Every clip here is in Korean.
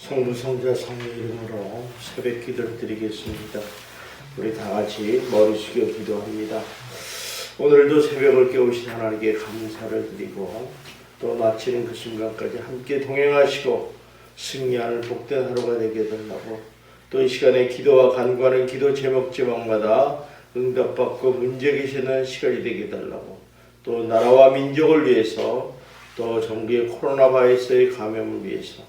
성부 성자 성의 이름으로 새벽 기도를 드리겠습니다. 우리 다 같이 머리 숙여 기도합니다. 오늘도 새벽을 깨우신 하나님께 감사를 드리고 또 마치는 그 순간까지 함께 동행하시고 승리하는 복된 하루가 되게 해달라고, 또 이 시간에 기도와 간구하는 기도 제목마다 응답받고 문제 계시는 시간이 되게 해달라고, 또 나라와 민족을 위해서, 또 전국의 코로나 바이러스의 감염을 위해서,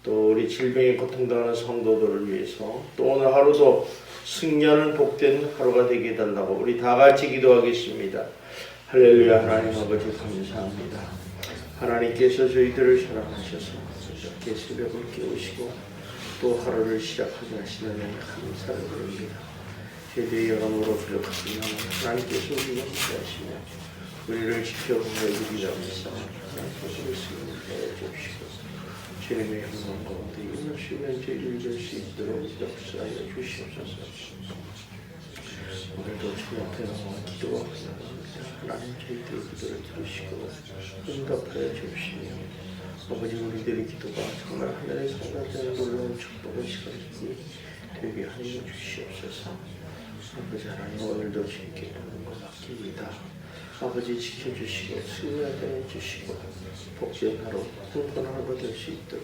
또 우리 질병에 고통당하는 성도들을 위해서, 또 오늘 하루도 승리하는 복된 하루가 되게 해달라고 우리 다 같이 기도하겠습니다. 할렐루야. 하나님 아버지 감사합니다. 하나님께서 저희들을 사랑하셔서 이렇게 새벽을 깨우시고 또 하루를 시작하게 하시는 데 감사를 드립니다. 세대의 여러모로 부족하지만 하나님께서 우리와 함께하시며 우리를 지켜보며 유리하면서 하나님께서 승리해 주시고 주님의 영광 가운데 임하시면 저희를 이길 수 있도록 역사하여 주시옵소서. 오늘도 주 앞에 나와 기도하고 하나님 저희들의 기도를 들으시고 응답하여 주시며 아버지 우리들의 기도가 정말 하늘의 상달되는 놀라운 축복의 시간이 되게 하여 주시옵소서. 아버지 하나님 오늘도 주님께 모든 것 맡깁니다. 아버지 지켜주시고 승리하게 해주시고 복된 하루 행복한 하루가 될 수 있도록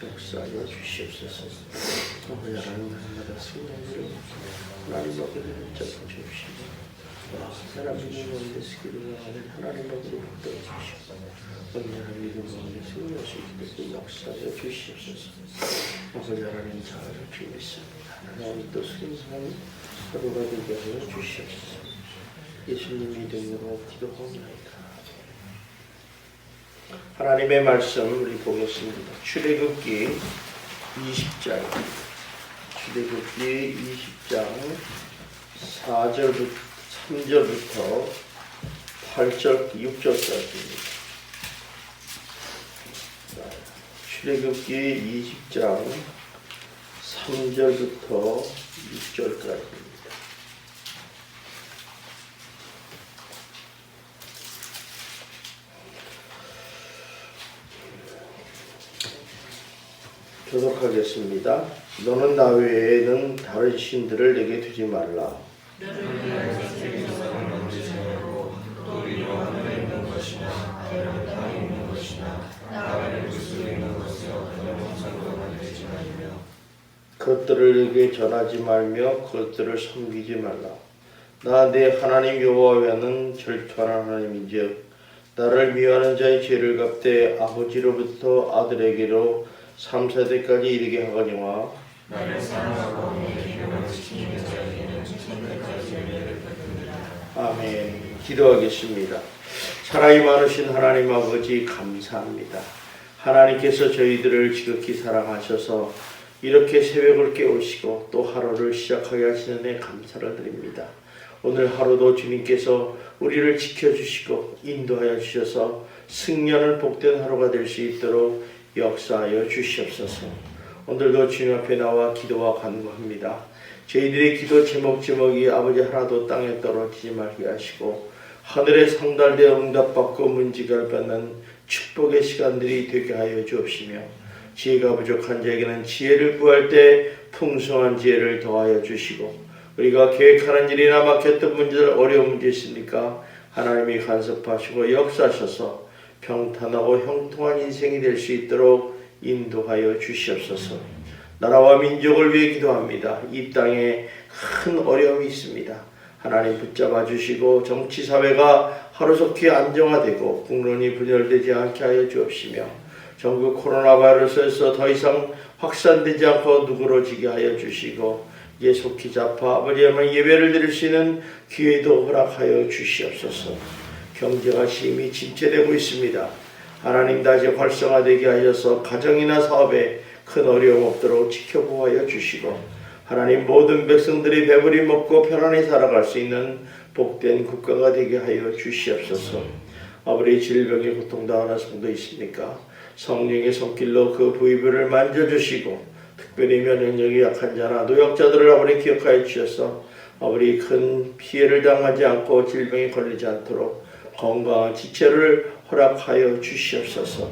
역사하여 주시옵소서. 아버지 하나님 날마다 승리하기를 하나님 아버지를 붙잡고 주시고 사람 믿음 가운데 쓰기를 원하는 하나님 아버지를 붙들어 주시고 언제나 믿음 가운데 승리할 수 있도록 역사하여 주시옵소서. 아버지 하나님 잘 주겠습니다. 하나님 또 승리하는 하루가 되게 하여 주시옵소서. 예수님 이름으로 기도합니다. 하나님의 말씀 우리 보겠습니다. 출애굽기 20장 출애굽기 20장 3절부터 8절 6절까지입니다. 출애굽기 20장 3절부터 6절까지입니다. 교독하겠습니다. 너는 나 외에는 다른 신들을 내게 두지 말라. 그것들을 내게 전하지 말며 그것들을 섬기지 말라. 나 내 하나님 여호와 외에는 절투하는 하나님인즉 나를 미워하는 자의 죄를 갚되 아버지로부터 아들에게로 3세대까지 이르게 하거니와 나를 사랑하고 내 계명을 지키는 자에게는 천대까지 은혜를 베푼다. 아멘. 기도하겠습니다. 사랑이 많으신 하나님 아버지 감사합니다. 하나님께서 저희들을 지극히 사랑하셔서 이렇게 새벽을 깨우시고 또 하루를 시작하게 하시는 데 감사를 드립니다. 오늘 하루도 주님께서 우리를 지켜주시고 인도하여 주셔서 승리하는 복된 하루가 될 수 있도록 역사하여 주시옵소서. 오늘도 주님 앞에 나와 기도와 간구합니다. 저희들의 기도 제목이 아버지 하나도 땅에 떨어지지 말게 하시고 하늘에 상달되어 응답받고 문지기를 받는 축복의 시간들이 되게 하여 주옵시며 지혜가 부족한 자에게는 지혜를 구할 때 풍성한 지혜를 더하여 주시고 우리가 계획하는 일이나 막혔던 문제들 어려운 문제 있습니까? 하나님이 간섭하시고 역사하셔서 평탄하고 형통한 인생이 될 수 있도록 인도하여 주시옵소서. 나라와 민족을 위해 기도합니다. 이 땅에 큰 어려움이 있습니다. 하나님 붙잡아 주시고 정치 사회가 하루속히 안정화되고 국론이 분열되지 않게 하여 주옵시며 전국 코로나 바이러스에서 더 이상 확산되지 않고 누그러지게 하여 주시고 이제 속히 잡아 아버지 하나님 예배를 드릴 수 있는 기회도 허락하여 주시옵소서. 경제가 심히 침체되고 있습니다. 하나님 다시 활성화되게 하셔서 가정이나 사업에 큰 어려움 없도록 지켜보아여 주시고 하나님 모든 백성들이 배불리 먹고 편안히 살아갈 수 있는 복된 국가가 되게 하여 주시옵소서. 아버지 질병에 고통당하는 성도 있습니까? 성령의 손길로 그 부위부를 만져주시고 특별히 면역력이 약한 자나 노약자들을 아버지 기억하여 주셔서 아버지 큰 피해를 당하지 않고 질병에 걸리지 않도록 건강한 지체를 허락하여 주시옵소서.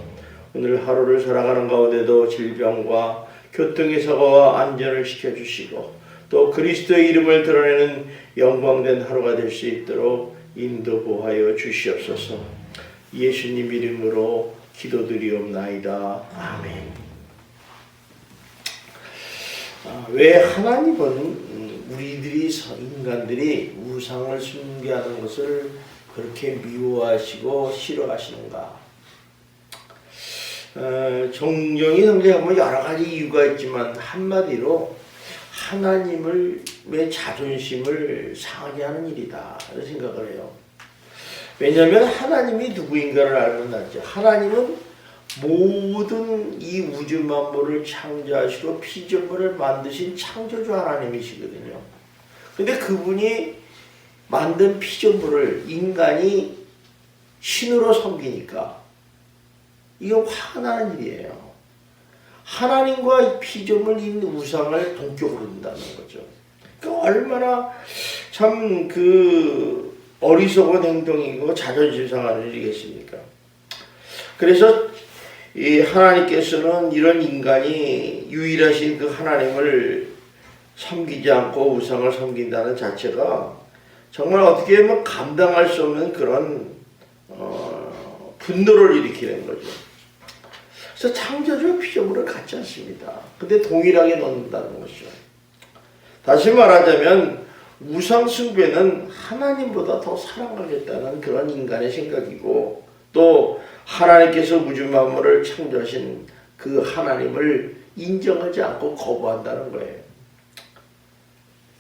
오늘 하루를 살아가는 가운데도 질병과 교통의 사고와 안전을 지켜주시고 또 그리스도의 이름을 드러내는 영광된 하루가 될 수 있도록 인도 보하여 주시옵소서. 예수님 이름으로 기도드리옵나이다. 아멘. 왜 하나님은 우리들이 인간들이 우상을 숭배하는 것을 그렇게 미워하시고 싫어하시는가? 정정이 성경하면 여러 가지 이유가 있지만 한마디로 하나님의 자존심을 상하게 하는 일이다 이런 생각을 해요. 왜냐하면 하나님이 누구인가를 알면 낫죠. 하나님은 모든 이 우주 만물을 창조하시고 피조물을 만드신 창조주 하나님이시거든요. 근데 그분이 만든 피조물을 인간이 신으로 섬기니까 이건 화가 나는 일이에요. 하나님과 피조물 있는 우상을 동격으로 둔다는 거죠. 그러니까 얼마나 참 어리석은 행동이고 자존심 상하는 일이겠습니까? 그래서 이 하나님께서는 이런 인간이 유일하신 그 하나님을 섬기지 않고 우상을 섬긴다는 자체가 정말 어떻게 보면 감당할 수 없는 그런 분노를 일으키는 거죠. 그래서 창조주와 피조물을 갖지 않습니다. 근데 동일하게 넣는다는 것이죠. 다시 말하자면 우상 숭배는 하나님보다 더 사랑하겠다는 그런 인간의 생각이고 또 하나님께서 우주 만물을 창조하신 그 하나님을 인정하지 않고 거부한다는 거예요.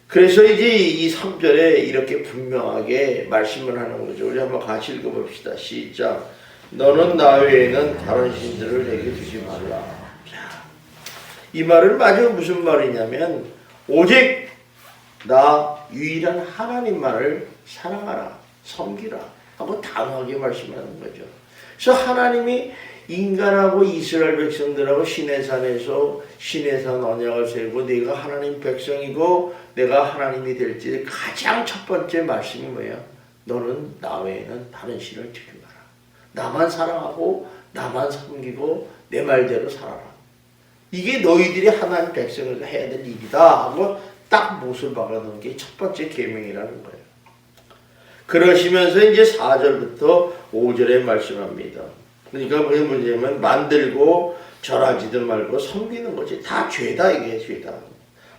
그래서 이제 이 3절에 이렇게 분명하게 말씀을 하는 거죠. 우리 한번 같이 읽어봅시다. 시작. 너는 나 외에는 다른 신들을 내게 두지 말라. 이 말은 마저 무슨 말이냐면 오직 나 유일한 하나님만을 사랑하라, 섬기라 하고 단호하게 말씀하는 거죠. 그래서 하나님이 인간하고 이스라엘 백성들하고 시내산에서 시내산 언약을 세우고 내가 하나님 백성이고 내가 하나님이 될지 가장 첫 번째 말씀이 뭐예요? 너는 나 외에는 다른 신을 두지 마라. 나만 사랑하고 나만 섬기고 내 말대로 살아라. 이게 너희들이 하나님 백성을 해야 될 일이다 하고 딱 못을 박아놓은 게 첫 번째 계명이라는 거예요. 그러시면서 이제 4절부터 5절에 말씀합니다. 그러니까 무슨 문제냐면 만들고 절하지도 말고 섬기는 거지. 다 죄다 이게 죄다.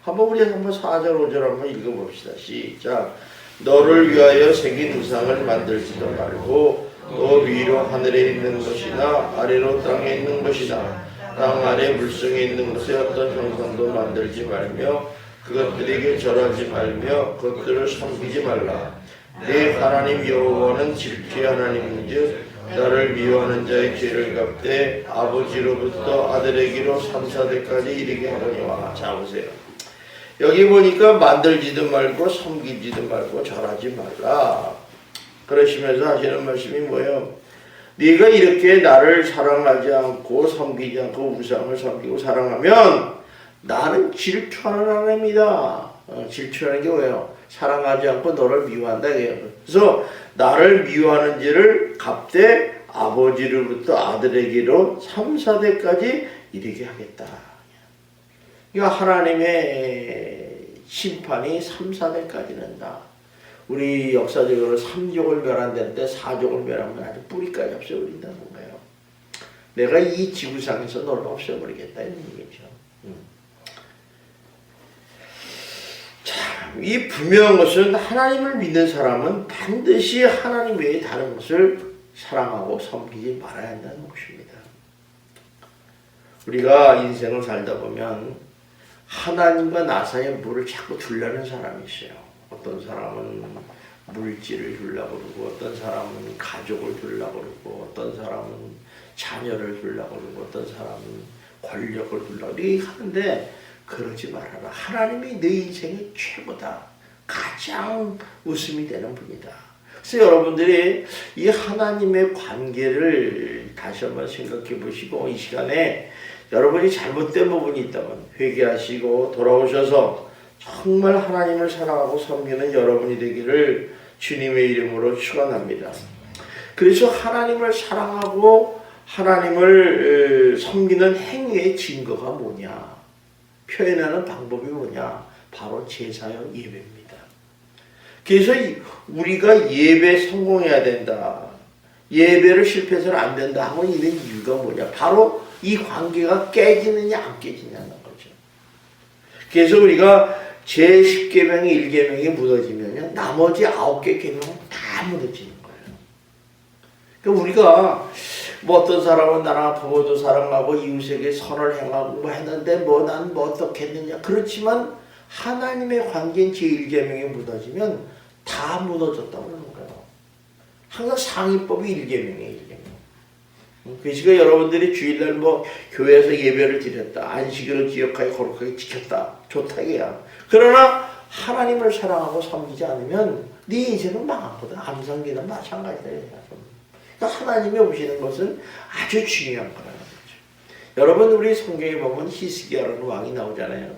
우리 한번 4절 5절 한번 읽어봅시다. 시작. 너를 위하여 새긴 우상을 만들지도 말고 너 위로 하늘에 있는 것이나 아래로 땅에 있는 것이나 땅 아래 물속에 있는 것에 어떤 형상도 만들지 말며 그것들에게 절하지 말며 그것들을 섬기지 말라. 내 하나님 여호와는 질투의 하나님인즉 나를 미워하는 자의 죄를 갚되 아버지로부터 아들에게로 3, 4대까지 이르게 하거니와. 자 보세요. 여기 보니까 만들지도 말고 섬기지도 말고 절하지 말라. 그러시면서 하시는 말씀이 뭐예요? 네가 이렇게 나를 사랑하지 않고 섬기지 않고 우상을 섬기고 사랑하면 나는 질투하는 하나님이다. 질투하는 게 뭐예요? 사랑하지 않고 너를 미워한다. 그래서 나를 미워하는 죄를 갚되 아버지로부터 아들에게로 3, 4대까지 이르게 하겠다. 그러니까 하나님의 심판이 3, 4대까지 난다. 우리 역사적으로 3족을 멸한다는데 4족을 멸하면 아주 뿌리까지 없애버린다는 거예요. 내가 이 지구상에서 너를 없애버리겠다 이런 얘기죠. 참, 이 분명한 것은 하나님을 믿는 사람은 반드시 하나님 외에 다른 것을 사랑하고 섬기지 말아야 한다는 것입니다. 우리가 인생을 살다 보면 하나님과 나 사이에 물을 자꾸 두려는 사람이 있어요. 어떤 사람은 물질을 주려고 그러고 어떤 사람은 가족을 주려고 그러고 어떤 사람은 자녀를 주려고 그러고 어떤 사람은 권력을 주려고 이렇게 하는데 그러지 말아라. 하나님이 내 인생의 최고다. 가장 웃음이 되는 분이다. 그래서 여러분들이 이 하나님의 관계를 다시 한번 생각해 보시고 이 시간에 여러분이 잘못된 부분이 있다면 회개하시고 돌아오셔서 정말 하나님을 사랑하고 섬기는 여러분이 되기를 주님의 이름으로 축원합니다. 그래서 하나님을 사랑하고 하나님을 섬기는 행위의 증거가 뭐냐? 표현하는 방법이 뭐냐? 바로 제사요 예배입니다. 그래서 우리가 예배 성공해야 된다. 예배를 실패해서는 안 된다 하고 있는 이유가 뭐냐? 바로 이 관계가 깨지느냐 안 깨지냐는 거죠. 그래서 우리가 제10계명의 1계명이 무너지면 나머지 9개 계명은 다 무너지는 거예요. 그러니까 우리가 뭐 어떤 사람은 나랑 부모도 사랑하고 이웃에게 선을 행하고 뭐 했는데 뭐 난 뭐 어떻게 했느냐. 그렇지만 하나님의 관계인 제1계명이 무너지면 다 무너졌다고 그러는 거예요. 항상 상위법이 1계명이에요. 1계명. 그러니까 여러분들이 주일날 뭐 교회에서 예배를 드렸다. 안식일을 기억하게 거룩하게 지켰다. 좋다 이게야. 그러나 하나님을 사랑하고 섬기지 않으면 네 인생은 망하거든. 암상기는 마찬가지다. 그러니까 하나님이 오시는 것은 아주 중요한 거라는 거죠. 여러분 우리 성경에 보면 히스기야라는 왕이 나오잖아요.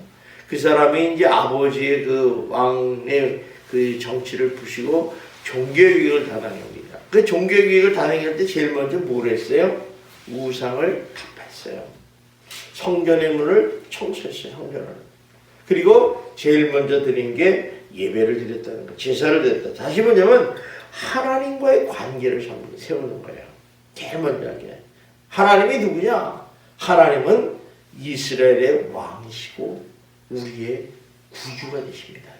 그 사람이 이제 아버지의 그 왕의 그 정치를 부시고 종교개혁을 다당합니다. 그 종교개혁을 다당할 때 제일 먼저 뭘 했어요? 우상을 갚았어요. 성전의 문을 청소했어요. 성전을. 그리고 제일 먼저 드린 게 예배를 드렸다는 거, 제사를 드렸다. 다시 뭐냐면 하나님과의 관계를 세우는 거예요. 제일 먼저 하게. 하나님이 누구냐? 하나님은 이스라엘의 왕이시고 우리의 구주가 되십니다.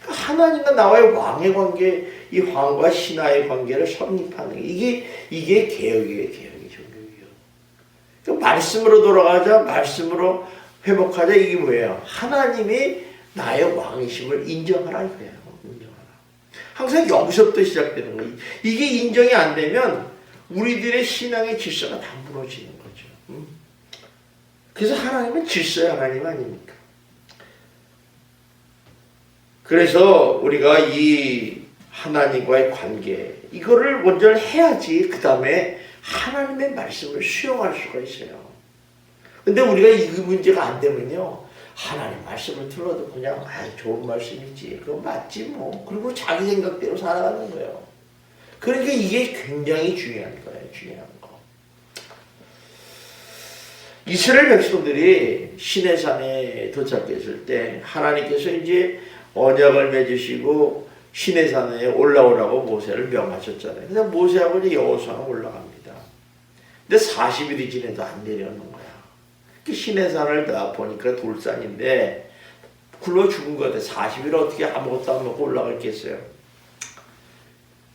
그러니까 하나님과 나와의 왕의 관계, 이 왕과 신하의 관계를 성립하는 게 이게 개혁이에요. 종교개혁. 그러니까 말씀으로 돌아가자, 말씀으로 회복하자. 이게 뭐예요? 하나님이 나의 왕이심을 인정하라 이거예요. 인정하라. 항상 여기서부터 시작되는 거예요. 이게 인정이 안 되면 우리들의 신앙의 질서가 다 무너지는 거죠. 그래서 하나님은 질서의 하나님 아닙니까? 그래서 우리가 이 하나님과의 관계 이거를 먼저 해야지 그 다음에 하나님의 말씀을 수용할 수가 있어요. 근데 우리가 이 문제가 안 되면요, 하나님 말씀을 들어도 그냥 좋은 말씀이지, 그건 맞지 뭐, 그리고 자기 생각대로 살아가는 거예요. 그러니까 이게 굉장히 중요한 거예요. 중요한 거. 이스라엘 백성들이 시내산에 도착했을 때 하나님께서 이제 언약을 맺으시고 시내산에 올라오라고 모세를 명하셨잖아요. 그래서 모세하고 이제 여호수아는 올라갑니다. 근데 40일이 지내도 안 내려오는 거야. 시내산을 다 보니까 돌산인데 굴러 죽은 것 같아. 40일 어떻게 아무것도 안 먹고 올라갔겠어요.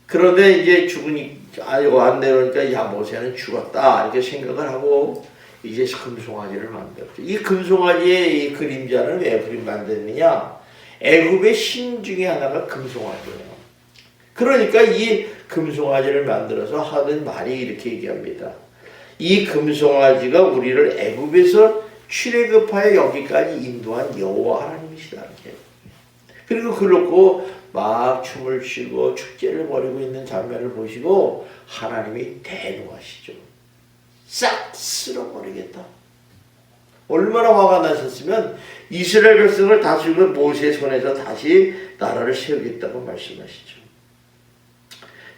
그런데 이제 죽으니 이거 안 내려오니까 야 모세는 죽었다 이렇게 생각을 하고 이제 금송아지를 만들었죠. 이 금송아지의 이 그림자는 왜 그림 만드느냐? 애굽의 신 중에 하나가 금송아지예요. 그러니까 이 금송아지를 만들어서 하던 말이 이렇게 얘기합니다. 이 금송아지가 우리를 애굽에서 출애굽하여 여기까지 인도한 여호와 하나님이시다. 이렇게. 그리고 그렇고 막 춤을 추고 축제를 벌이고 있는 장면을 보시고 하나님이 대노하시죠. 싹 쓸어버리겠다. 얼마나 화가 나셨으면 이스라엘 백성을 다스리고 모세의 손에서 다시 나라를 세우겠다고 말씀하시죠.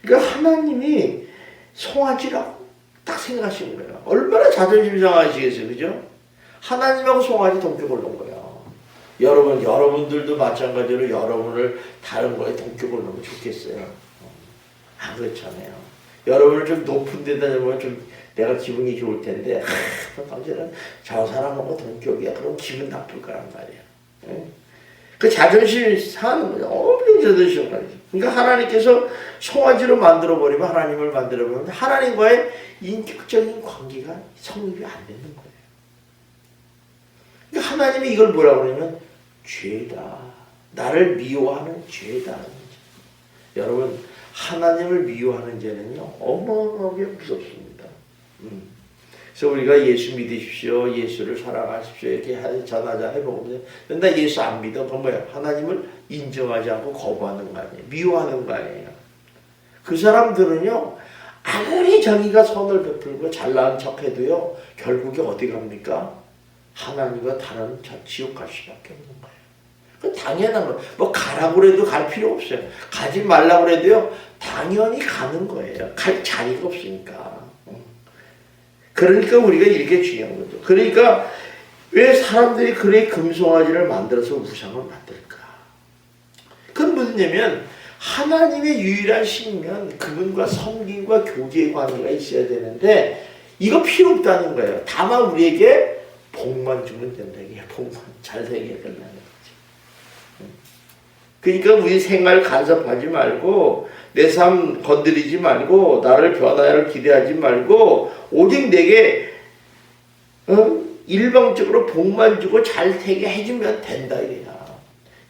그러니까 하나님이 송아지라고 딱 생각하시는 거예요. 얼마나 자존심 상하시겠어요. 그죠? 하나님하고 송아지 동격을 놓은 거예요. 여러분들도 마찬가지로 여러분을 다른 거에 동격을 놓으면 좋겠어요. 안 그렇잖아요. 여러분을 좀 높은 데다 놓으면 좀 내가 기분이 좋을 텐데, 당신은 저 사람하고 동격이야. 그럼 기분 나쁠 거란 말이야. 응? 그 자존심이 상하는 거죠. 엄청 자존심 상하죠. 그러니까 하나님께서 송아지로 만들어버리면, 하나님을 만들어버리면 하나님과의 인격적인 관계가 성립이 안 되는 거예요. 그러니까 하나님이 이걸 뭐라고 그러냐면 죄다. 나를 미워하는 죄다. 여러분, 하나님을 미워하는 죄는요, 어마어마하게 무섭습니다. 그래서 우리가 예수 믿으십시오, 예수를 사랑하십시오 이렇게 전하잖아요. 보면 근데 예수 안 믿어. 그건 뭐야? 하나님을 인정하지 않고 거부하는 거 아니에요. 미워하는 거 아니에요. 그 사람들은요, 아무리 자기가 선을 베풀고 잘난 척해도요, 결국에 어디 갑니까? 하나님과 다른 지옥 갈 수밖에 없는 거예요. 그 당연한 거예요. 뭐 가라고 해도 갈 필요 없어요. 가지 말라고 해도요, 당연히 가는 거예요. 갈 자리가 없으니까. 그러니까 우리가 이렇게 중요한 거죠. 그러니까 왜 사람들이 그래 금송아지를 만들어서 우상을 만들까? 그건 무슨냐면 하나님의 유일한 신이면 그분과 섬김과 교제의 관계가 있어야 되는데 이거 필요 없다는 거예요. 다만 우리에게 복만 주면 된다. 이게 복만 잘 살게 된다는 거죠. 그러니까 우리 생활 간섭하지 말고 내 삶 건드리지 말고 나를 변화를 기대하지 말고 오직 내게 일방적으로 복만 주고 잘 되게 해주면 된다 이거야.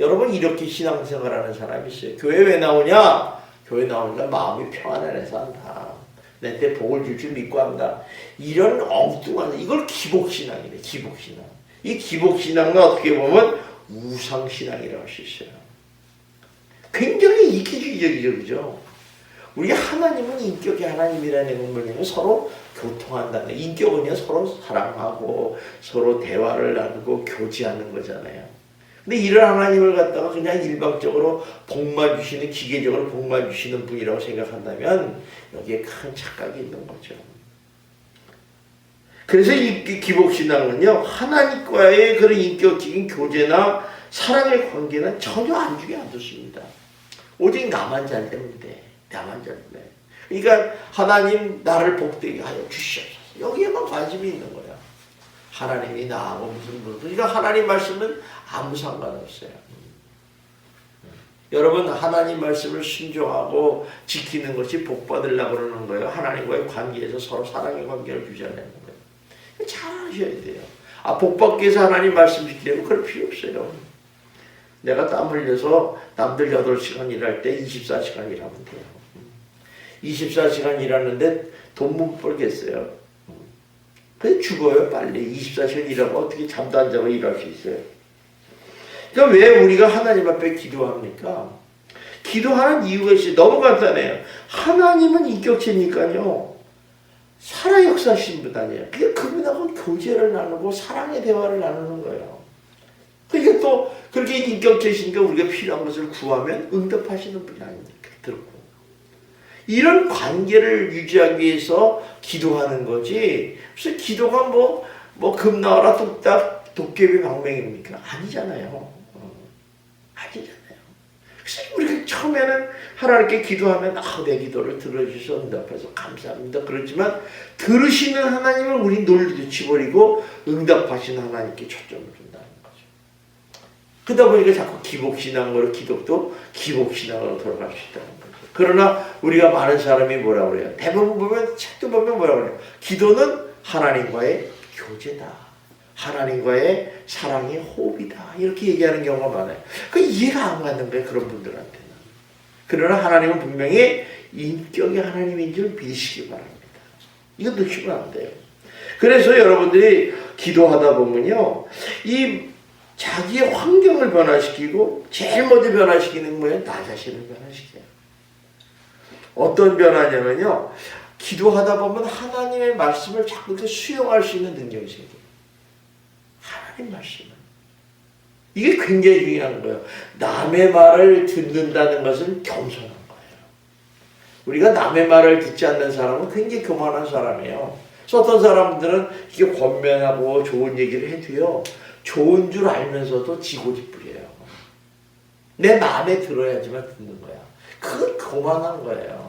여러분 이렇게 신앙생활하는 사람이 있어요. 교회 왜 나오냐? 교회 나오니까 마음이 평안해서 한다. 내 때 복을 줄 줄 믿고 한다. 이런 엉뚱한 이걸 기복신앙이래. 기복신앙. 이 기복신앙은 어떻게 보면 우상신앙이라고 할 수 있어요. 굉장히 이기주의적이죠. 그죠? 우리 하나님은 인격이 하나님이라는 걸 뭐냐면 서로 교통한다는 인격은요 서로 사랑하고 서로 대화를 나누고 교제하는 거잖아요. 근데 이런 하나님을 갖다가 그냥 일방적으로 복만 주시는 기계적으로 복만 주시는 분이라고 생각한다면 여기에 큰 착각이 있는 거죠. 그래서 이 기복신앙은요 하나님과의 그런 인격적인 교제나 사랑의 관계는 전혀 안중에 안 뒀습니다. 오직 나만 잘 되면 돼. 나만 잘 돼. 그러니까 하나님 나를 복되게 하여 주시옵소서. 여기에만 관심이 있는 거야. 하나님이 나하고 무슨 그러니까 하나님 말씀은 아무 상관없어요. 여러분 하나님 말씀을 순종하고 지키는 것이 복 받으려고 그러는 거예요. 하나님과의 관계에서 서로 사랑의 관계를 유지하는 거예요. 잘 아셔야 돼요. 복 받기 위해서 하나님 말씀 지키려면 그럴 필요 없어요. 내가 땀 흘려서 남들 8시간 일할 때 24시간 일하면 돼요. 24시간 일하는데 돈 못 벌겠어요. 그래서 죽어요 빨리. 24시간 일하고 어떻게 잠도 안 자고 일할 수 있어요. 그러니까 왜 우리가 하나님 앞에 기도합니까? 기도하는 이유가 있어요. 너무 간단해요. 하나님은 인격체니까요. 살아 역사하신 분 아니에요. 그러니까 그분하고 교제를 나누고 사랑의 대화를 나누는 거예요. 그러니까 또 그렇게 인격체시니까 우리가 필요한 것을 구하면 응답하시는 분이 아닙니까? 들었고. 이런 관계를 유지하기 위해서 기도하는 거지. 그래서 기도가 금 나와라 뚝딱 도깨비 방맹입니까? 아니잖아요. 아니잖아요. 그래서 우리가 처음에는 하나님께 기도하면 내 기도를 들어주셔서 응답해서 감사합니다. 그렇지만 들으시는 하나님을 우리 놀려치버리고 응답하시는 하나님께 초점을 준다는 거죠. 그러다 보니까 자꾸 기복신앙으로 기독도 기복신앙으로 돌아갈 수 있다는 거죠. 그러나 우리가 많은 사람이 뭐라고 그래요? 대부분 보면 책도 보면 뭐라고 그래요? 기도는 하나님과의 교제다. 하나님과의 사랑의 호흡이다. 이렇게 얘기하는 경우가 많아요. 그 이해가 안 가는 거예요. 그런 분들한테는. 그러나 하나님은 분명히 인격이 하나님인 줄 믿으시기 바랍니다. 이거 놓치면 안 돼요. 그래서 여러분들이 기도하다 보면요. 이 자기의 환경을 변화시키고 제일 먼저 변화시키는 거예요. 나 자신을 변화시켜요. 어떤 변화냐면요. 기도하다 보면 하나님의 말씀을 자꾸 이렇게 수용할 수 있는 능력이 생겨요. 하나님 말씀은. 이게 굉장히 중요한 거예요. 남의 말을 듣는다는 것은 겸손한 거예요. 우리가 남의 말을 듣지 않는 사람은 굉장히 교만한 사람이에요. 그래서 어떤 사람들은 이게 권면하고 좋은 얘기를 해도요. 좋은 줄 알면서도 지고지뿌려요. 내 마음에 들어야지만 듣는 거야. 그건 교만한 거예요.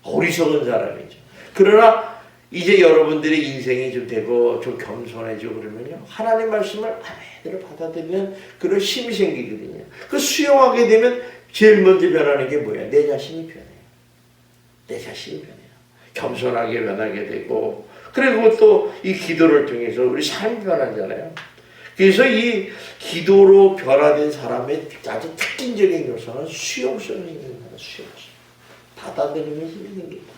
어리석은 사람이죠. 그러나 이제 여러분들의 인생이 좀 되고 좀 겸손해지고 그러면요. 하나님 말씀을 아멘대로 받아들이면 그런 힘이 생기거든요. 그 수용하게 되면 제일 먼저 변하는 게 뭐예요? 내 자신이 변해요. 내 자신이 변해요. 겸손하게 변하게 되고 그리고 또 이 기도를 통해서 우리 삶이 변하잖아요. 그래서 이 기도로 변화된 사람의 아주 특징적인 요소는 수용성이 있는 거예요. 수용성. 받아들이는 힘이 생깁니다.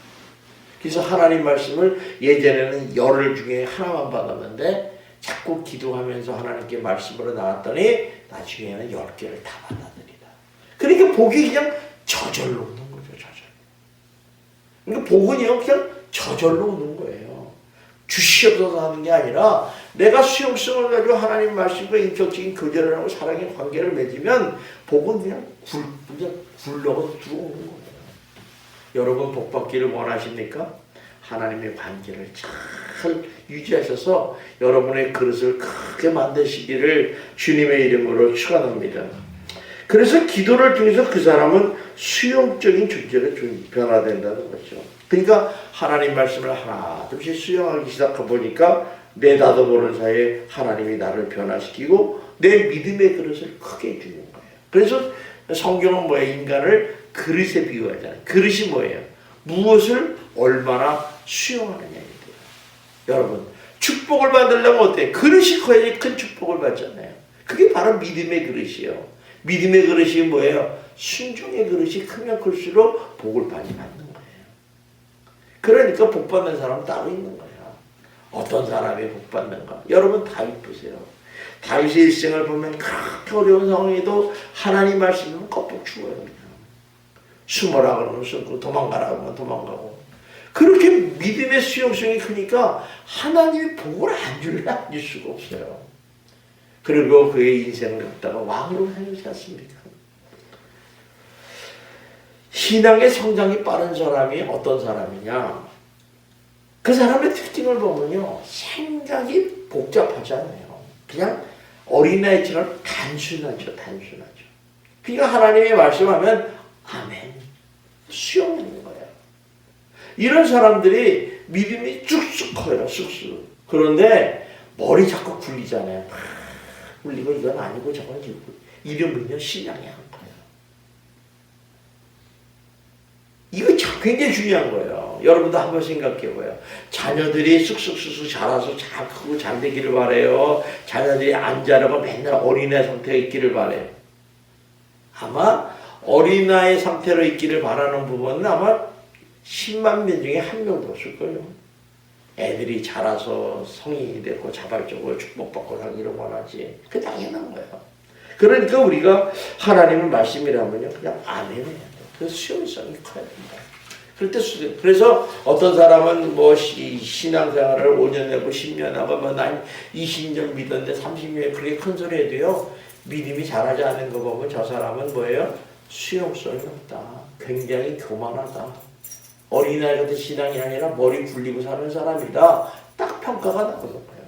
그래서 하나님 말씀을 예전에는 열흘 중에 하나만 받았는데 자꾸 기도하면서 하나님께 말씀으로 나왔더니 나중에는 10개를 다 받아들이다. 그러니까 복이 그냥 저절로 오는 거죠. 저절로. 그러니까 복은요 그냥 저절로 오는 거예요. 주시옵소서 하는 게 아니라 내가 수용성을 가지고 하나님 말씀과 인격적인 교제를 하고 사랑의 관계를 맺으면 복은 그냥 굴러서 들어오는 거예요. 여러분 복 받기를 원하십니까? 하나님의 관계를 잘 잘 유지하셔서 여러분의 그릇을 크게 만드시기를 주님의 이름으로 축원합니다. 그래서 기도를 통해서 그 사람은 수용적인 존재로 변화된다는 거죠. 그러니까 하나님 말씀을 하나 둘씩 수용하기 시작해 보니까 내 나도 모르는 사이에 하나님이 나를 변화시키고 내 믿음의 그릇을 크게 해주는 거예요. 그래서 성경은 뭐예요? 인간을 그릇에 비유하잖아요. 그릇이 뭐예요? 무엇을 얼마나 수용하느냐에 대해요. 여러분, 축복을 받으려면 어때요? 그릇이 커야지 큰 축복을 받잖아요. 그게 바로 믿음의 그릇이에요. 믿음의 그릇이 뭐예요? 순종의 그릇이 크면 클수록 복을 많이 받는 거예요. 그러니까 복 받는 사람은 따로 있는 거예요. 어떤 사람이 복 받는가? 여러분 다윗 보세요. 다윗의 일생을 보면 그렇게 어려운 상황에도 하나님 말씀은 껍질 죽어요. 숨어라 그러면 숨고 도망가라 그러면 도망가고. 그렇게 믿음의 수용성이 크니까 하나님이 복을 안 줄 수가 없어요. 그리고 그의 인생을 갖다가 왕으로 살지 않습니까? 신앙의 성장이 빠른 사람이 어떤 사람이냐? 그 사람의 특징을 보면요, 생각이 복잡하지 않아요. 그냥 어린아이처럼 단순하죠. 그러니까 하나님의 말씀하면 아멘, 수용하는 거예요. 이런 사람들이 믿음이 쭉쭉 커요. 쑥쑥. 그런데 머리 자꾸 굴리잖아요. 굴리고 이건 아니고 저건 아니고. 이러면요 신앙이 안 커요. 이거 굉장히 중요한 거예요. 여러분도 한번 생각해봐요. 자녀들이 쑥쑥 자라서 잘 크고 잘 되기를 바래요. 자녀들이 안 자라고 맨날 어린애 상태에 있기를 바래요. 아마 어린아이 상태로 있기를 바라는 부분은 아마 10만 명 중에 한 명도 없을 거예요. 애들이 자라서 성인이 되고 자발적으로 축복받고 살기를 원하지. 그게 당연한 거예요. 그러니까 우리가 하나님의 말씀이라면요, 그냥 아멘해야 돼요. 그 수용성이 커야 된다. 그래서 어떤 사람은 뭐 신앙생활을 5년 하고 10년 하고 뭐 난 20년 믿었는데 30년에 그렇게 큰 소리 해도요, 믿음이 자라지 않는 거 보면 저 사람은 뭐예요? 수용성이 없다. 굉장히 교만하다. 어린아이 같은 신앙이 아니라 머리 굴리고 사는 사람이다. 딱 평가가 나오는 거예요.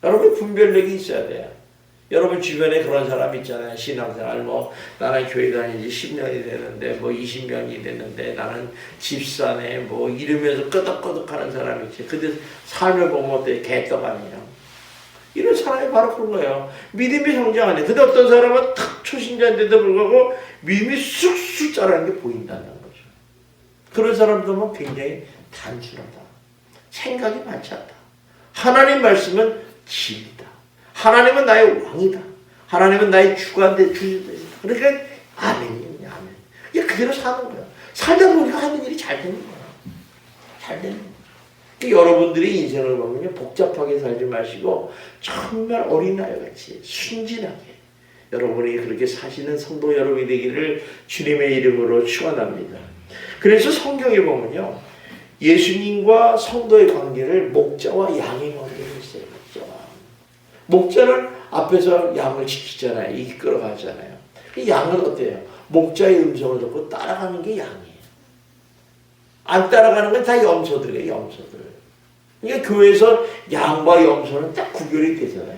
여러분 분별력이 있어야 돼요. 여러분 주변에 그런 사람 있잖아요. 신앙생활 뭐 나는 교회 다닌 지 10년이 됐는데 뭐 20년이 됐는데 나는 집사네 뭐 이러면서 끄덕끄덕 하는 사람이 있지. 근데 삶을 보면 어때요? 개떡아니에요. 이런 사람이 바로 그런 거예요. 믿음이 성장 안 해. 근데 어떤 사람은 탁 초신자인데도 불구하고 믿음이 쑥쑥 자라는 게 보인다는 거죠. 그런 사람들은 굉장히 단순하다. 생각이 많지 않다. 하나님 말씀은 진리다. 하나님은 나의 왕이다. 하나님은 나의 주관대 주주다. 그러니까 아멘이에요. 아멘. 이게 그대로 사는 거야. 살다 보니까 하는 일이 잘 되는 거야. 잘 되는 거야. 그러니까 여러분들이 인생을 보면요, 복잡하게 살지 마시고 정말 어린아이같이 순진하게 여러분이 그렇게 사시는 성도 여러분이 되기를 주님의 이름으로 축원합니다. 그래서 성경에 보면요, 예수님과 성도의 관계를 목자와 양의 관계로 했어요. 목자는 앞에서 양을 지키잖아요. 이끌어 가잖아요. 양은 어때요? 목자의 음성을 듣고 따라가는 게 양이에요. 안 따라가는 건 다 염소들이에요. 염소들. 그러니까 교회에서 양과 염소는 딱 구별이 되잖아요.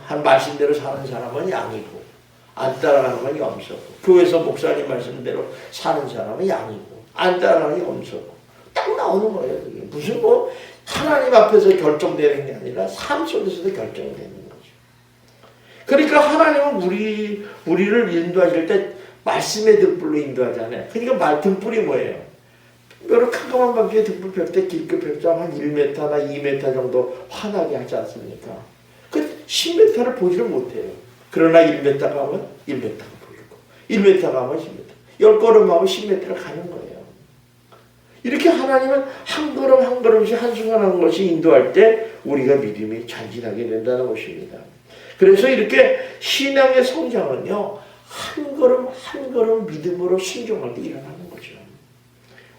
한 말씀대로 사는 사람은 양이고 안 따라가는 건 염소고, 교회에서 목사님 말씀대로 사는 사람은 양이고 안 따라가는 게 염소고, 딱 나오는 거예요. 그게. 무슨 뭐 하나님 앞에서 결정되는 게 아니라 삶 속에서도 결정되는 거죠. 그러니까 하나님은 우리를 인도하실 때 말씀의 등불로 인도하잖아요. 그러니까 등불이 뭐예요? 여러 캄캄한 밤중에 등불 펼 때 길게 펼자 한 1m나 2m 정도 환하게 하지 않습니까? 그 10m를 보지를 못해요. 그러나 1m 가면 1m가 보이고 1m 가면 10m, 10걸음 하면 10m를 가는 거예요. 이렇게 하나님은 한 걸음 한 걸음씩 한순간 한 것이 인도할 때 우리가 믿음이 전진하게 된다는 것입니다. 그래서 이렇게 신앙의 성장은요, 한 걸음 한 걸음 믿음으로 순종할 때 일어나는 거죠.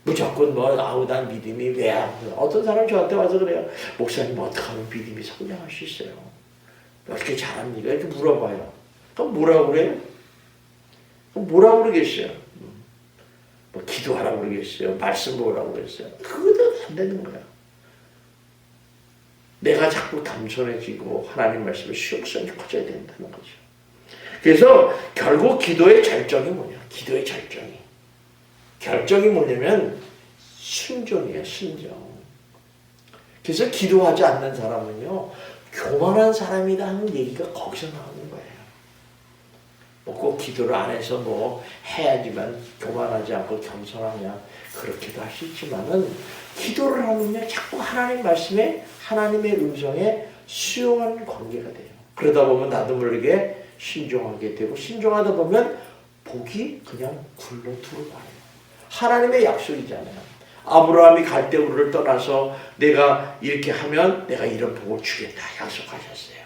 무조건 난 믿음이 왜 안 돼? 어떤 사람이 저한테 와서 그래요. 목사님 어떻게 하면 믿음이 성장할 수 있어요? 어떻게 잘합니까? 이렇게 물어봐요. 그럼 뭐라고 그래요? 그럼 뭐라고 그러겠어요? 뭐 기도하라고 그러겠어요? 말씀 보라고 그랬어요? 그것도 안 되는 거야. 내가 자꾸 겸손해지고 하나님 말씀의 수용성이 커져야 된다는 거죠. 그래서 결국 기도의 절정이 뭐냐? 기도의 결정이 뭐냐면 순종이에요. 순종. 그래서 기도하지 않는 사람은요, 교만한 사람이다 하는 얘기가 거기서 나오는 거예요. 꼭 기도를 안 해서 해야지만 교만하지 않고 겸손하냐, 그렇게도 할 수 있지만은, 기도를 하면요, 자꾸 하나님 말씀에, 하나님의 음성에 수용하는 관계가 돼요. 그러다 보면 나도 모르게 신중하게 되고, 신중하다 보면 복이 그냥 굴러 들어와요. 하나님의 약속이잖아요. 아브라함이 갈대우르를 떠나서 내가 이렇게 하면 내가 이런 복을 주겠다 약속하셨어요.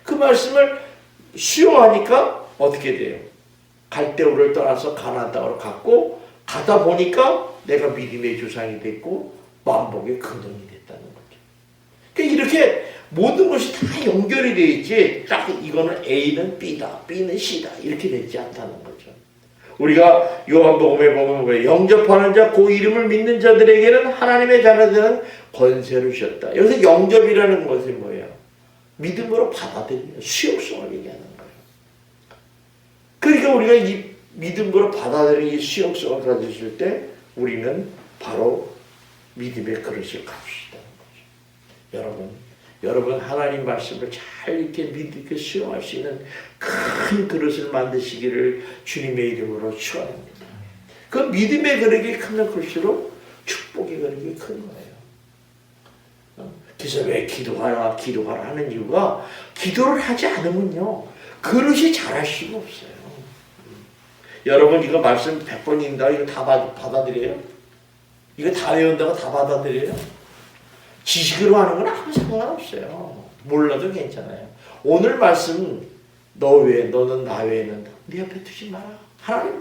그 말씀을 수용하니까 어떻게 돼요? 갈대우르를 떠나서 가나안 땅으로 갔고, 가다 보니까 내가 믿음의 조상이 됐고 만복의 근원이 됐다는 거죠. 그러니까 이렇게 모든 것이 다 연결이 되어 있지, 딱 이거는 A는 B다, B는 C다 이렇게 되지 않다는 거죠. 우리가 요한복음에 보면 영접하는 자, 그 이름을 믿는 자들에게는 하나님의 자녀들은 권세를 주셨다. 여기서 영접이라는 것이 뭐예요? 믿음으로 받아들이는 수용성을 얘기하는 거예요. 그러니까 우리가 이 믿음으로 받아들이는 이 수용성을 가졌을 때 우리는 바로 믿음의 그릇을 갖출 수 있다는 거죠. 여러분 하나님 말씀을 잘 이렇게 믿게 수용할 수 있는 큰 그릇을 만드시기를 주님의 이름으로 축원합니다. 그 믿음의 그릇이 크면 클수록 축복의 그릇이 큰 거예요. 그래서 왜 기도하라 하는 이유가, 기도를 하지 않으면요 그릇이 자랄 수가 없어요. 여러분 이거 말씀 100번 읽는다고 이거 다 받아들여요? 이거 다 외운다고 다 받아들여요? 지식으로 하는 건 아무 상관없어요. 몰라도 괜찮아요. 오늘 말씀 너는 나 외에는 네 옆에 두지 마라.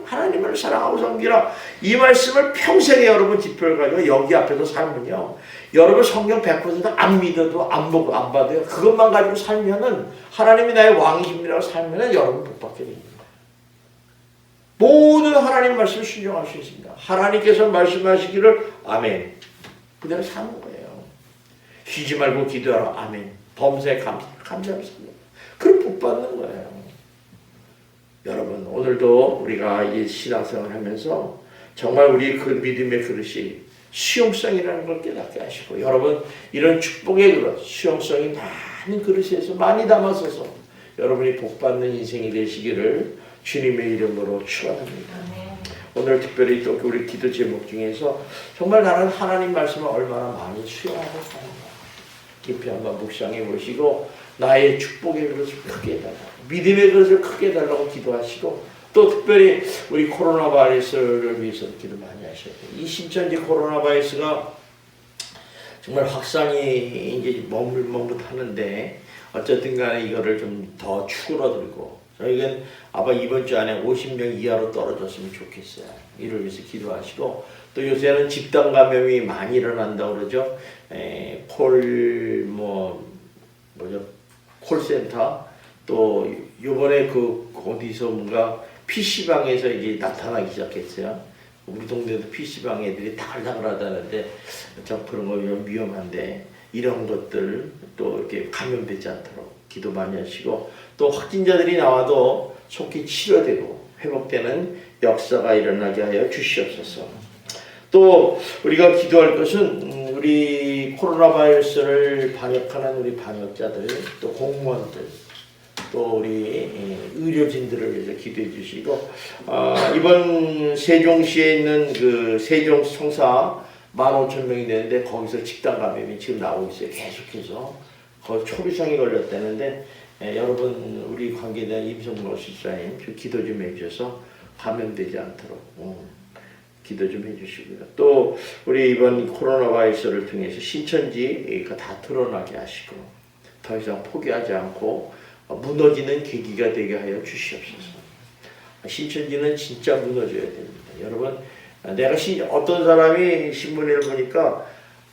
하나님을 사랑하고 섬기라. 이 말씀을 평생에 여러분 지표를 가지고 여기 앞에서 살면요, 여러분 성경 100% 안 믿어도 안 보고 안 봐도요, 그것만 가지고 살면은, 하나님이 나의 왕이십니다라고 살면은 여러분 복 받게 됩니다. 모든 하나님 말씀을 순종할 수 있습니다. 하나님께서 말씀하시기를 아멘, 그대로 사는 거예요. 쉬지 말고 기도하라. 아멘. 범사에 감사를 삽니다. 그럼 복 받는 거예요. 여러분 오늘도 우리가 이 신앙생활을 하면서 정말 우리 그 믿음의 그릇이 수용성이라는 걸 깨닫게 하시고, 여러분 이런 축복의 그릇, 수용성이 많은 그릇에서 많이 담아서서 여러분이 복 받는 인생이 되시기를 주님의 이름으로 축원합니다. 오늘 특별히 또 우리 기도 제목 중에서 정말 나는 하나님 말씀을 얼마나 많이 수용하고 사는가 깊이 한번 묵상해 보시고, 나의 축복의 그릇을 크게 해달라고, 믿음의 그릇을 크게 해달라고 기도하시고, 또 특별히 우리 코로나 바이러스를 위해서 기도 많이 하셔야 돼요. 이 신천지 코로나 바이러스가 정말 확산이 이제 머뭇머뭇하는데, 어쨌든 간에 이거를 좀 더 추그러들고, 저희는 아마 이번 주 안에 50명 이하로 떨어졌으면 좋겠어요. 이를 위해서 기도하시고, 또 요새는 집단 감염이 많이 일어난다고 그러죠. 콜센터, 또 요번에 어디서 뭔가 PC방에서 이제 나타나기 시작했어요. 우리 동네도 PC방 애들이 다글다글하다는데, 참 그런 거 위험한데, 이런 것들 또 이렇게 감염되지 않도록 기도 많이 하시고, 또 확진자들이 나와도 속히 치료되고 회복되는 역사가 일어나게 하여 주시옵소서. 또 우리가 기도할 것은 우리 코로나 바이러스를 방역하는 우리 방역자들, 또 공무원들, 또 우리 의료진들을 위해서 기도해 주시고, 이번 세종시에 있는 그 세종 성사 15,000명이 되는데 거기서 집단 감염이 지금 나오고 있어요. 계속해서 거의 초비상이 걸렸다는데, 여러분 우리 관계된 임성모 실사님 기도 좀 해주셔서 감염되지 않도록 기도 좀 해주시고요. 또 우리 이번 코로나 바이러스를 통해서 신천지가 다 드러나게 하시고, 더 이상 포기하지 않고 무너지는 계기가 되게 하여 주시옵소서. 신천지는 진짜 무너져야 됩니다. 여러분, 내가 어떤 사람이 신문을 보니까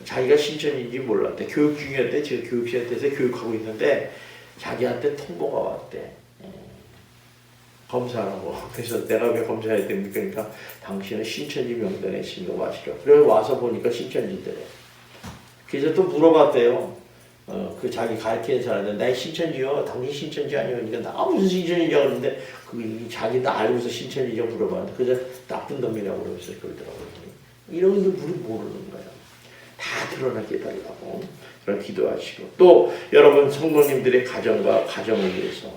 자기가 신천지인지 몰랐대. 교육 중이었대. 지금 교육센터에서 교육하고 있는데 자기한테 통보가 왔대. 검사하라고. 그래서 내가 왜 검사해야 됩니까? 그러니까 당신은 신천지 명단에 신고하시라. 그래서 와서 보니까 신천지인데. 그래서 또 물어봤대요. 그 자기 가르치는 사람한테 나 신천지요. 당신 신천지 아니요. 그러니까 나 무슨 신천지냐 그러는데 그 자기도 알고서 신천지냐 물어봤는데 그저 나쁜 놈이라고 그러면서 그러더라고요. 이런 걸 모르는 거야. 다 드러나게 해달라고 그런 기도하시고 또 여러분 성도님들의 가정과 가정을 위해서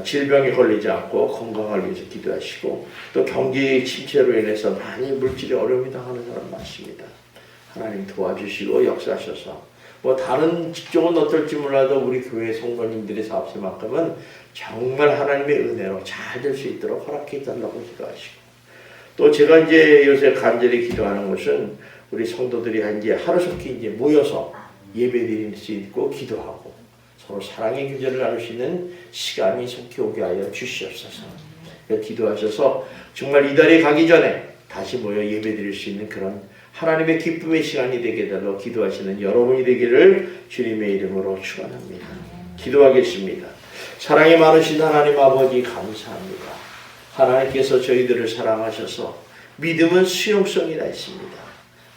질병에 걸리지 않고 건강을 위해서 기도하시고 또 경기 침체로 인해서 많이 물질의 어려움이 당하는 사람 많습니다. 하나님 도와주시고 역사하셔서 뭐 다른 직종은 어떨지 몰라도 우리 교회 성도님들의 사업체만큼은 정말 하나님의 은혜로 잘 될 수 있도록 허락해 달라고 기도하시고 또 제가 이제 요새 간절히 기도하는 것은 우리 성도들이 이제 하루속히 이제 모여서 예배드릴 수 있고 기도하고 서로 사랑의 교제를 나눌 수 있는 시간이 속히 오게 하여 주시옵소서. 기도하셔서 정말 이달이 가기 전에 다시 모여 예배드릴 수 있는 그런 하나님의 기쁨의 시간이 되게 해달라고 기도하시는 여러분이 되기를 주님의 이름으로 축원합니다. 기도하겠습니다. 사랑이 많으신 하나님 아버지 감사합니다. 하나님께서 저희들을 사랑하셔서 믿음은 수용성이라 했습니다.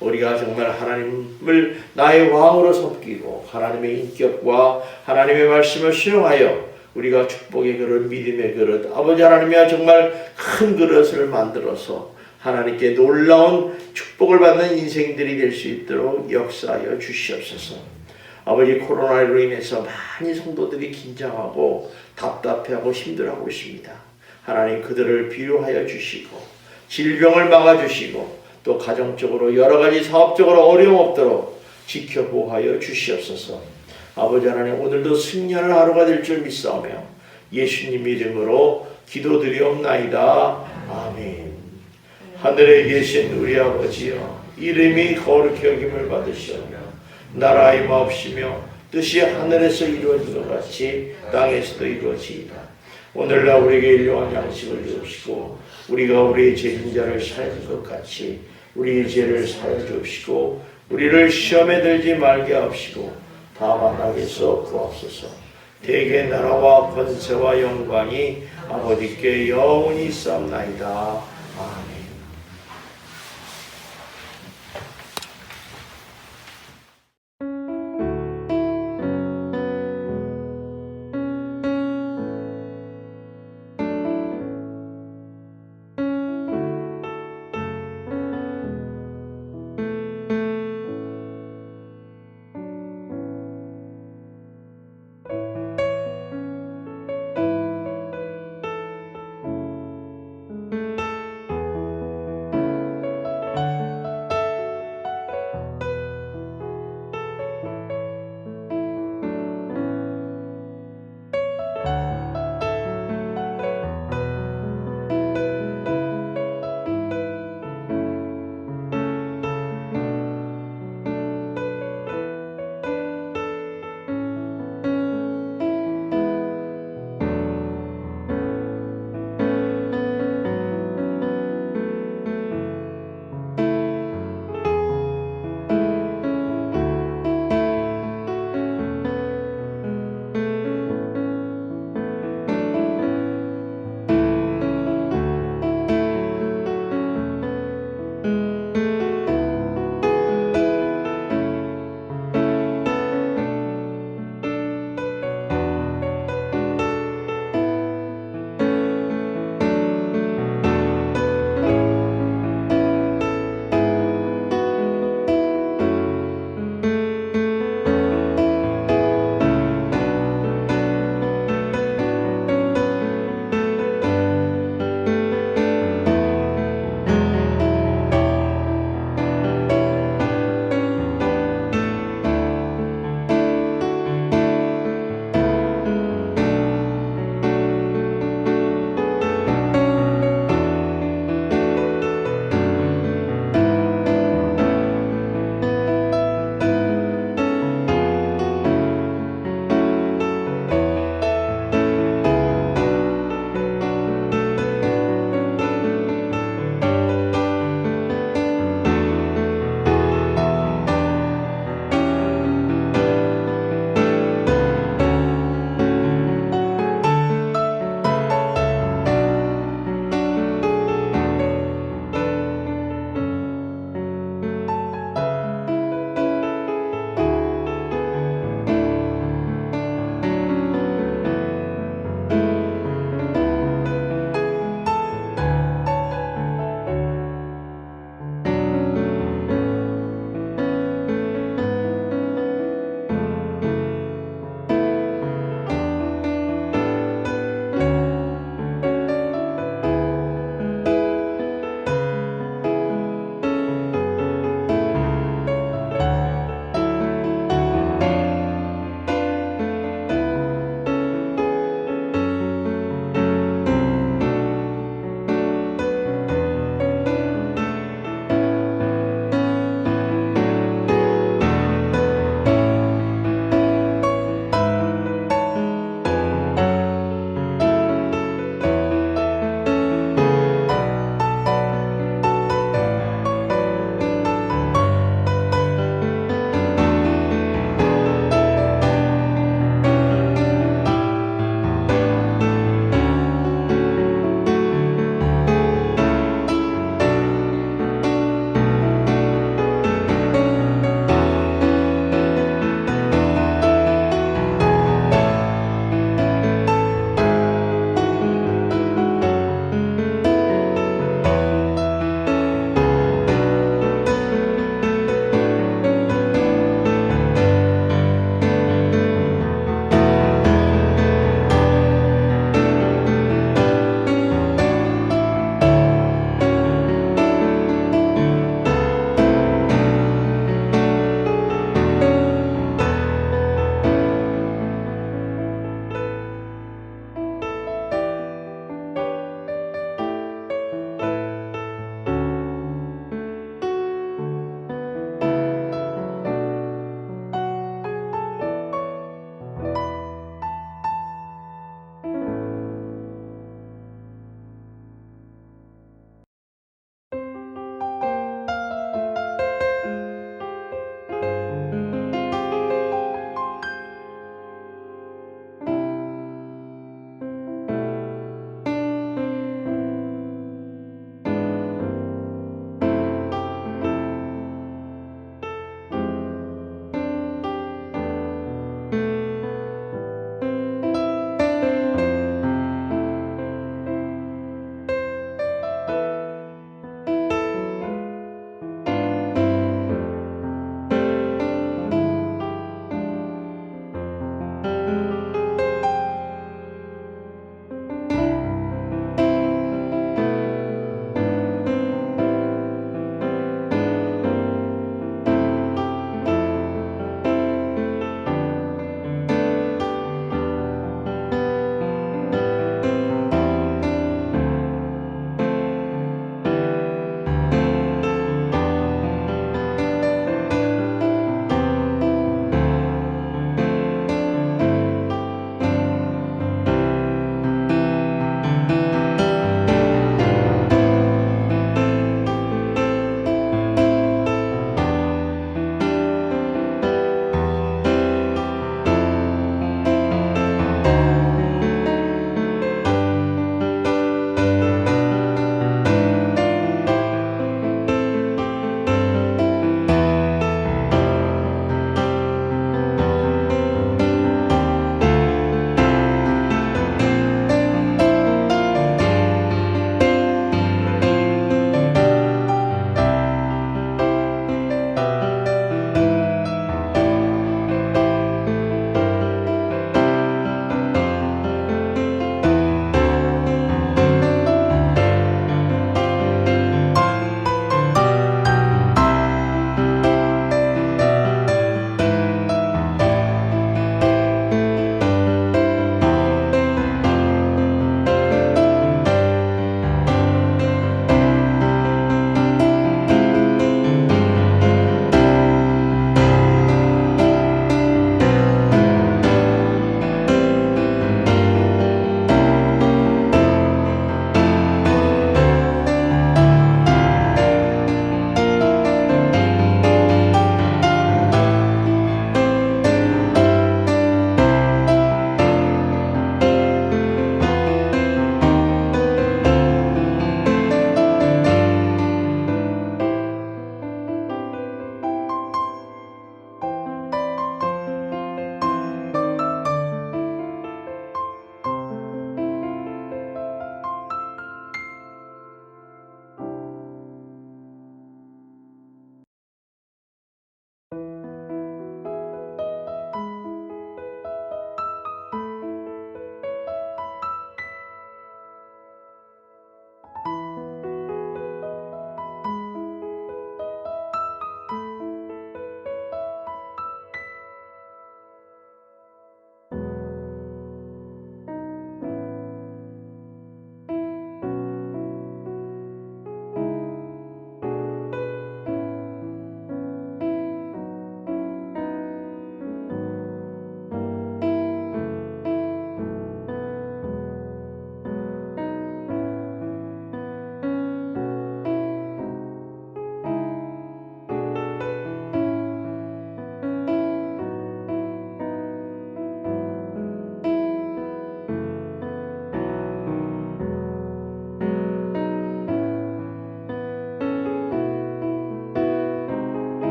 우리가 정말 하나님을 나의 왕으로 섬기고 하나님의 인격과 하나님의 말씀을 수용하여 우리가 축복의 그릇, 믿음의 그릇, 아버지 하나님이야 정말 큰 그릇을 만들어서 하나님께 놀라운 축복을 받는 인생들이 될 수 있도록 역사하여 주시옵소서. 아버지 코로나로 인해서 많이 성도들이 긴장하고 답답해하고 힘들어하고 있습니다. 하나님 그들을 비료하여 주시고 질병을 막아주시고 또 가정적으로 여러가지 사업적으로 어려움 없도록 지켜보호하여 주시옵소서. 아버지 하나님 오늘도 승리하는 하루가 될 줄 믿사오며 예수님 이름으로 기도드리옵나이다. 아멘. 하늘에 계신 우리 아버지여 이름이 거룩히 여김을 받으시오며 나라의 마옵시며 뜻이 하늘에서 이루어진 것 같이 땅에서도 이루어지이다. 오늘날 우리에게 일용할 양식을 주옵시고 우리가 우리의 죄인자를 사하는 것 같이 우리의 죄를 사하여 주옵시고 우리를 시험에 들지 말게 하옵시고 다만 악에서 구하옵소서. 대개 나라와 권세와 영광이 아버지께 영원히 있사옵나이다. 아멘.